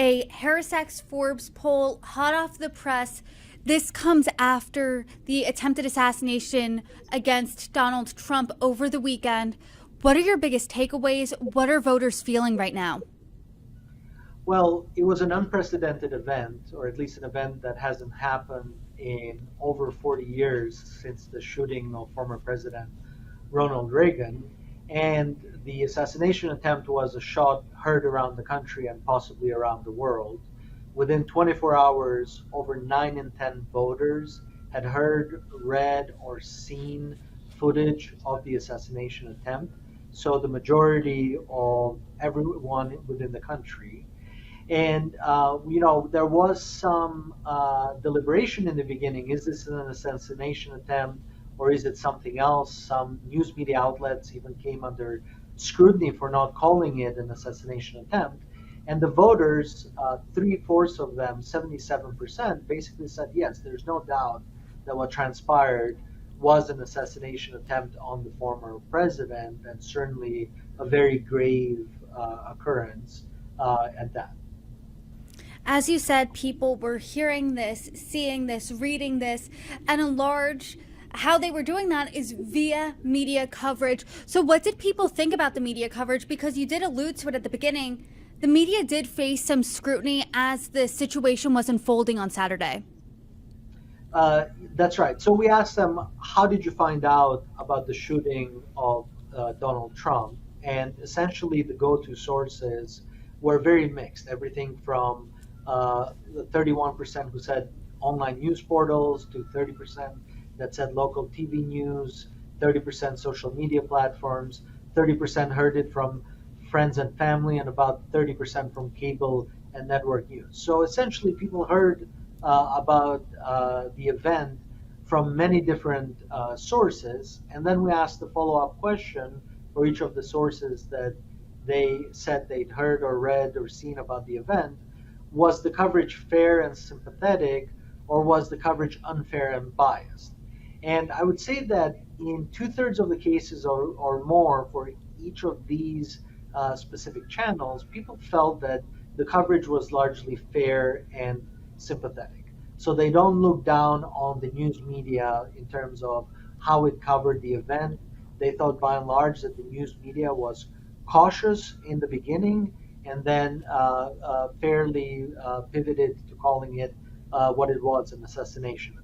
A HarrisX Forbes poll, hot off the press. This comes after the attempted assassination against Donald Trump over the weekend. What are your biggest takeaways? What are voters feeling right now? Well, it was an unprecedented event, or at least an event that hasn't happened in over 40 years since the shooting of former President Ronald Reagan. And the assassination attempt was a shot heard around the country and possibly around the world. Within 24 hours, over 9 in 10 voters had heard, read, or seen footage of the assassination attempt. So the majority of everyone within the country. And there was some deliberation in the beginning. Is this an assassination attempt, or is it something else? Some news media outlets even came under scrutiny for not calling it an assassination attempt. And the voters, three-fourths of them, 77%, basically said yes. There's no doubt that what transpired was an assassination attempt on the former president, and certainly a very grave occurrence at that. As you said, people were hearing this, seeing this, reading this, and how they were doing that is via media coverage. So what did people think about the media coverage? Because you did allude to it at the beginning. The media did face some scrutiny as the situation was unfolding on Saturday. That's right. So we asked them, how did you find out about the shooting of Donald Trump? And essentially the go-to sources were very mixed. Everything from the 31% who said online news portals to 30% that said local TV news, 30% social media platforms, 30% heard it from friends and family, and about 30% from cable and network news. So essentially, people heard about the event from many different sources. And then we asked the follow-up question for each of the sources that they said they'd heard or read or seen about the event. Was the coverage fair and sympathetic, or was the coverage unfair and biased? And I would say that in two-thirds of the cases or more for each of these specific channels, people felt that the coverage was largely fair and sympathetic. So they don't look down on the news media in terms of how it covered the event. They thought by and large that the news media was cautious in the beginning and then fairly pivoted to calling it what it was, an assassination.